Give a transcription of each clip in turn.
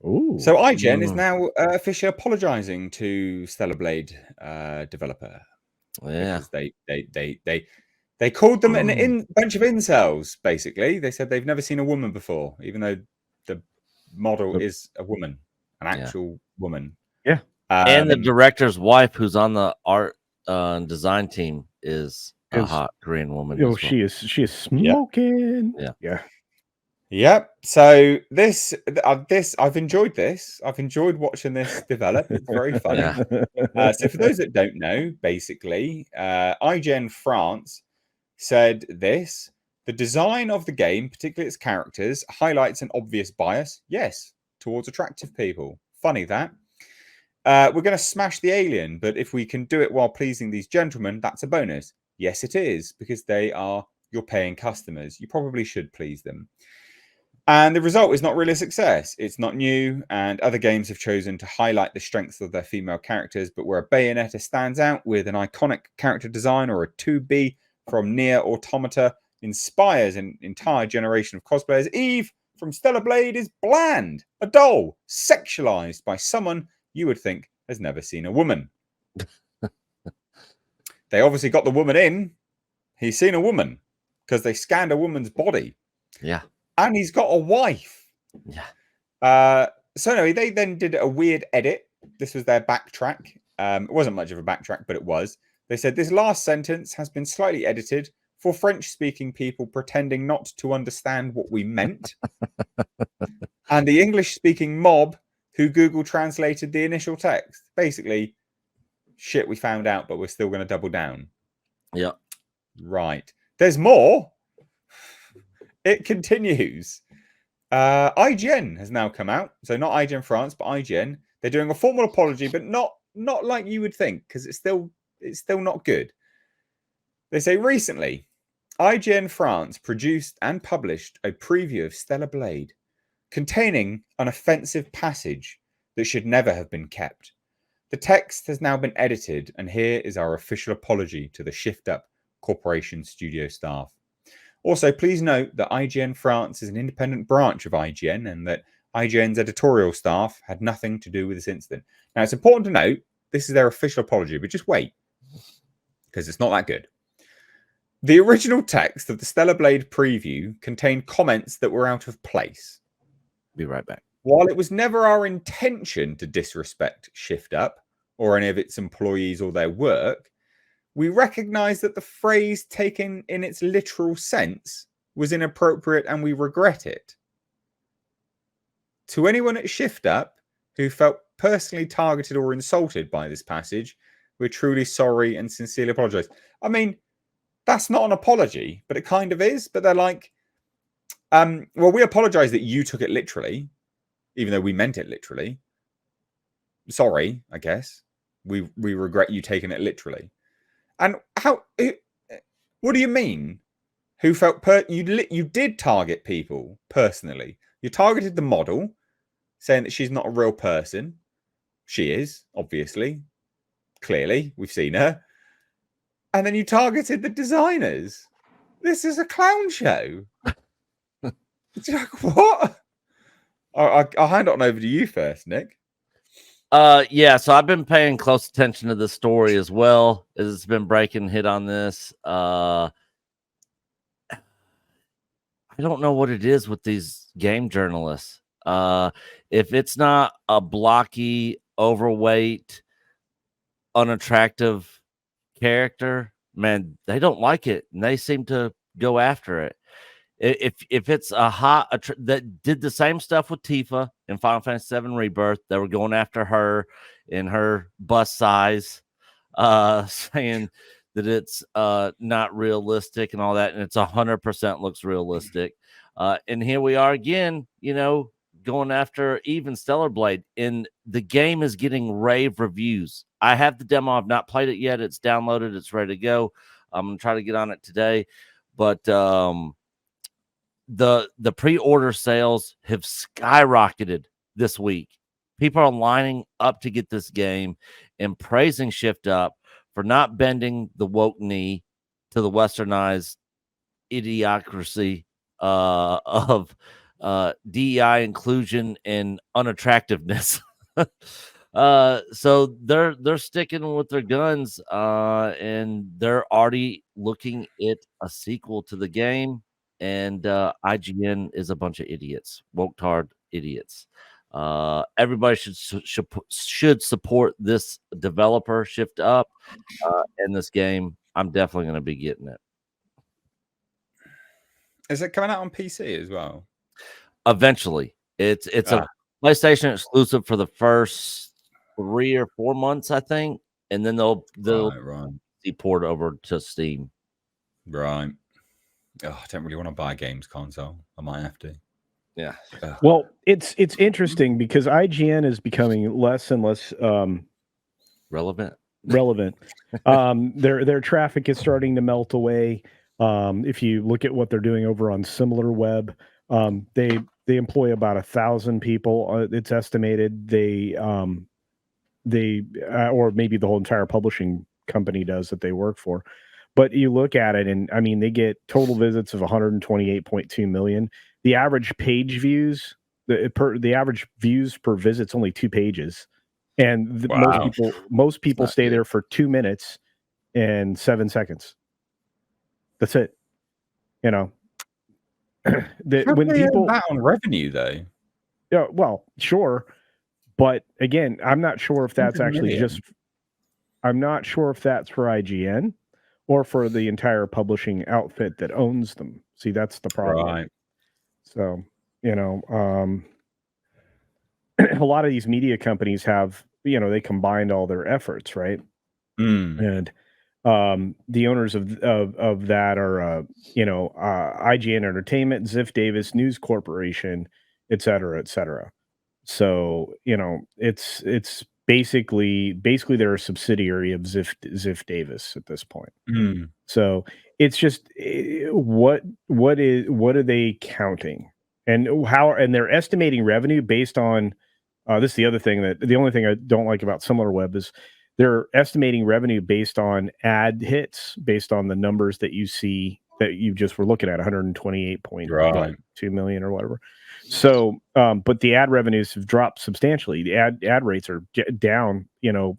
Ooh. So IGN is now officially apologizing to Stellar Blade developer because they called them a bunch of incels. Basically, they said they've never seen a woman before, even though the model is a woman, an actual woman. Yeah. And the director's wife, who's on the art and design team, is a hot Korean woman. Oh, she is smoking. Yeah. Yep. So this I've enjoyed this. I've enjoyed watching this develop. It's very funny. So for those that don't know, basically, IGN France said this: the design of the game, particularly its characters, highlights an obvious bias, yes, towards attractive people. Funny that. We're going to smash the alien, but if we can do it while pleasing these gentlemen, that's a bonus. Yes, it is, because they are your paying customers. You probably should please them. And the result is not really a success. It's not new, and other games have chosen to highlight the strengths of their female characters, but where Bayonetta stands out with an iconic character design, or a 2B from Nier Automata inspires an entire generation of cosplayers, Eve from Stellar Blade is bland, a doll, sexualized by someone you would think has never seen a woman. They obviously got the woman in. He's seen a woman because they scanned a woman's body. Yeah. And he's got a wife. Yeah. So anyway, they then did a weird edit. This was their backtrack. It wasn't much of a backtrack, but it was. They said this last sentence has been slightly edited for French-speaking people pretending not to understand what we meant. And the English-speaking mob who Google translated the initial text. Basically, shit we found out, but we're still going to double down. Yeah. Right. There's more. It continues. IGN has now come out. So not IGN France, but IGN. They're doing a formal apology, but not like you would think, because it's still not good. They say recently, IGN France produced and published a preview of Stellar Blade containing an offensive passage that should never have been kept. The text has now been edited, and here is our official apology to the Shift Up Corporation studio staff. Also, please note that IGN France is an independent branch of IGN and that IGN's editorial staff had nothing to do with this incident. Now, it's important to note, this is their official apology, but just wait, because it's not that good. The original text of the Stellar Blade preview contained comments that were out of place. Be right back. While it was never our intention to disrespect Shift Up or any of its employees or their work, we recognize that the phrase taken in its literal sense was inappropriate and we regret it. To anyone at Shift Up who felt personally targeted or insulted by this passage, we're truly sorry and sincerely apologize. I mean, that's not an apology, but it kind of is. But they're like, well, we apologize that you took it literally, even though we meant it literally. Sorry, I guess. We regret you taking it literally. And what do you mean? Who felt you did target people personally? You targeted the model, saying that she's not a real person. She is, obviously. Clearly, we've seen her. And then you targeted the designers. This is a clown show. It's like, what? I'll hand it on over to you first, Nick. Yeah, so I've been paying close attention to the story as well as it's been breaking hit on this. I don't know what it is with these game journalists. If it's not a blocky, overweight, unattractive character, man, they don't like it and they seem to go after it. If it's a hot that did the same stuff with Tifa in Final Fantasy VII Rebirth, they were going after her in her bust size, saying that it's not realistic and all that, and it's 100% looks realistic. And here we are again, going after even Stellar Blade, and the game is getting rave reviews. I have the demo. I've not played it yet. It's downloaded. It's ready to go. I'm gonna try to get on it today, but the pre-order sales have skyrocketed this week. People are lining up to get this game and praising Shift Up for not bending the woke knee to the westernized idiocracy of DEI inclusion and unattractiveness. So they're sticking with their guns, and they're already looking at a sequel to the game. And IGN is a bunch of idiots, woke-tard idiots. Everybody should support this developer shift up in this game. I'm definitely going to be getting it. Is it coming out on PC as well? Eventually, it's a PlayStation exclusive for the first 3 or 4 months, I think, and then they'll be ported over to Steam. Right. Oh, I don't really want to buy a games console. I might have to. Yeah. Well, it's interesting because IGN is becoming less and less relevant. Their traffic is starting to melt away. If you look at what they're doing over on SimilarWeb, they employ about 1,000 people. It's estimated they or maybe the whole entire publishing company does that they work for. But you look at it, and I mean, they get total visits of 128.2 million. The average page views, the average views per visit's only 2 pages, and most people stay there for 2 minutes and 7 seconds. That's it. You know, when people that on revenue though. Yeah, well, sure, but again, I'm not sure if that's actually just. I'm not sure if that's for IGN or for the entire publishing outfit that owns them. See, that's the problem. Right. So, you know, a lot of these media companies have, you know, they combined all their efforts, right? And the owners of that are, you know, IGN Entertainment, Ziff Davis News Corporation, et cetera, et cetera. So, you know, it's basically they're a subsidiary of Ziff Davis at this point. So it's just what are they counting, and how, and they're estimating revenue based on this is the other thing the only thing I don't like about SimilarWeb is they're estimating revenue based on ad hits, based on the numbers that you see that you just were looking at, 128.2 million or whatever. So, but the ad revenues have dropped substantially. The ad rates are down, you know,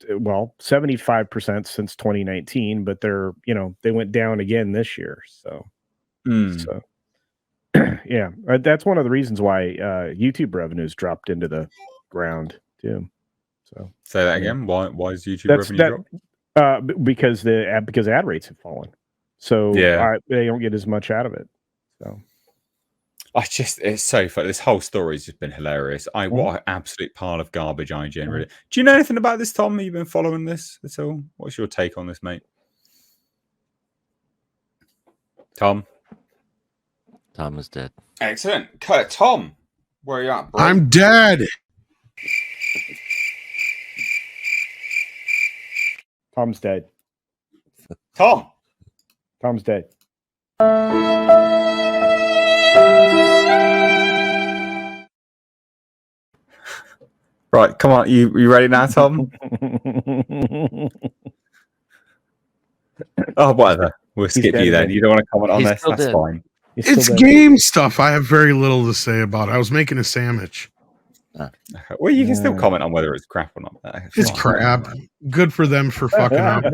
well, 75% since 2019, but they're, you know, they went down again this year. So, so yeah, that's one of the reasons why YouTube revenues dropped into the ground too. So say that again. Why is YouTube revenue dropped? Because ad rates have fallen. So they don't get as much out of it. So it's so funny. This whole story has just been hilarious. What an absolute pile of garbage IGN really. Do you know anything about this, Tom? Have you been following this at all? What's your take on this, mate? Tom is dead. Excellent. Tom, where are you at, bro? I'm dead. Tom's dead. Tom's dead. Right, come on. You ready now, Tom? Oh, whatever. We'll skip you then. You don't want to comment on this? That's fine. It's game stuff. I have very little to say about it. I was making a sandwich. Well, you can still comment on whether it's crap or not. It's crap. Good for them for fucking up.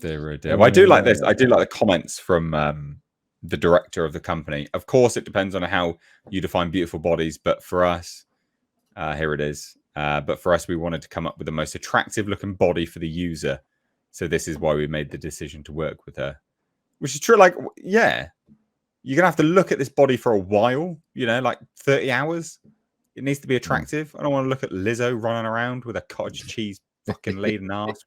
Dear. Well, I do like this. I do like the comments from the director of the company. Of course, it depends on how you define beautiful bodies, but for us, here it is. But for us, we wanted to come up with the most attractive looking body for the user. So this is why we made the decision to work with her. Which is true. Like, yeah, you're going to have to look at this body for a while, you know, like 30 hours. It needs to be attractive. I don't want to look at Lizzo running around with a cottage cheese fucking laden ass.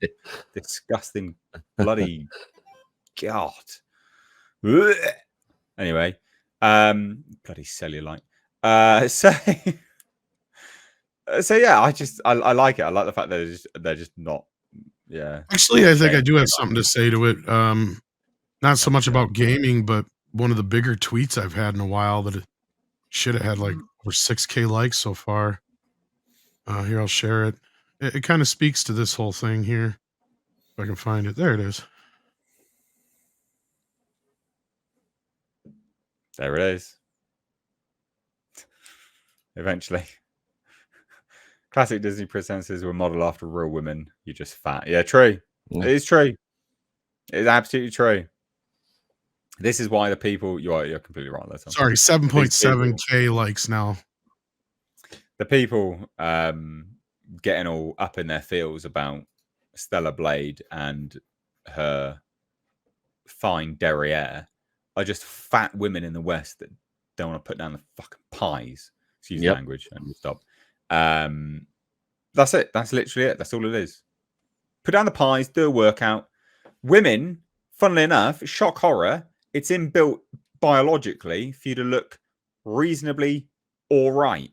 Disgusting bloody God. Anyway, bloody cellulite. So yeah, I like it. I like the fact that they're just not. Yeah. Actually, I think I do have something to say to it. Not so much about gaming, but one of the bigger tweets I've had in a while that it should have had like over 6K likes so far. Here, I'll share it. It kind of speaks to this whole thing here. If I can find it. There it is. There it is. Eventually. Classic Disney princesses were modeled after real women. You're just fat. Yeah, true. Yeah. It is true. It is absolutely true. This is why the people... You're completely right. Sorry, 7.7K likes now. The people getting all up in their feels about Stella Blade and her fine derriere are just fat women in the West that don't want to put down the fucking pies. Excuse the language. And stop. That's it. That's literally it. That's all it is. Put down the pies, do a workout. Women, funnily enough, shock horror, it's inbuilt biologically for you to look reasonably all right.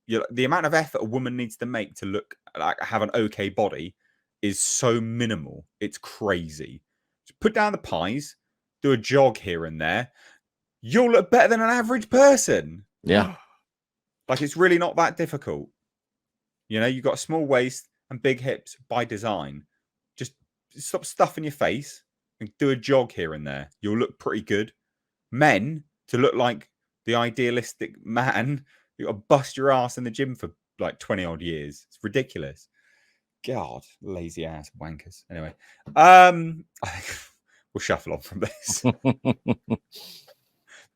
The amount of effort a woman needs to make to look like have an okay body is so minimal. It's crazy. Just put down the pies, do a jog here and there. You'll look better than an average person. Yeah. Like, it's really not that difficult. You know, you've got a small waist and big hips by design. Just stop stuffing your face and do a jog here and there. You'll look pretty good. Men, to look like the idealistic man, you got to bust your ass in the gym for like 20 odd years. It's ridiculous. God, lazy ass wankers. Anyway, we'll shuffle on from this.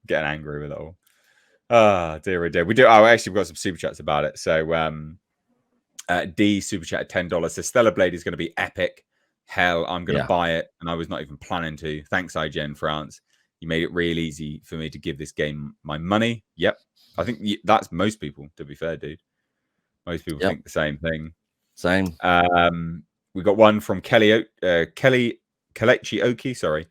Getting angry with it all. Ah, dear, oh dear. We do. Oh, actually, we've got some super chats about it. So, D super chat at $10 says Stellar Blade is going to be epic. Hell, I'm going to buy it, and I was not even planning to. Thanks, IGN France. You made it real easy for me to give this game my money. Yep, I think that's most people. To be fair, dude, most people think the same thing. Same. We got one from Kelechi Oki. Sorry.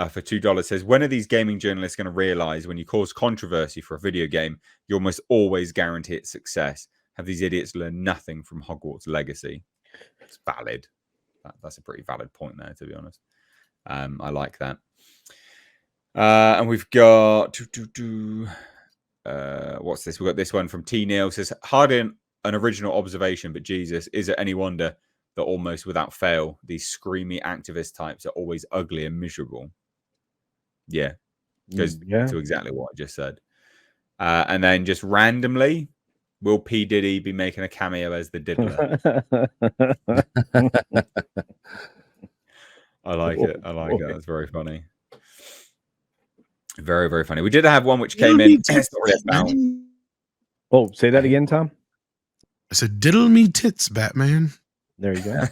For $2 says, when are these gaming journalists going to realize when you cause controversy for a video game, you almost always guarantee its success? Have these idiots learned nothing from Hogwarts Legacy? It's valid. That's a pretty valid point there, to be honest. I like that. And we've got what's this? We've got this one from T Neil says, hardly an original observation, but Jesus, is it any wonder that almost without fail, these screamy activist types are always ugly and miserable? Yeah, goes to exactly what I just said. And then just randomly, will P. Diddy be making a cameo as the Diddler? I like it. I like it. That's very funny. Very, very funny. We did have one which came in. Oh, say that again, Tom. I said, diddle me tits, Batman. There you go.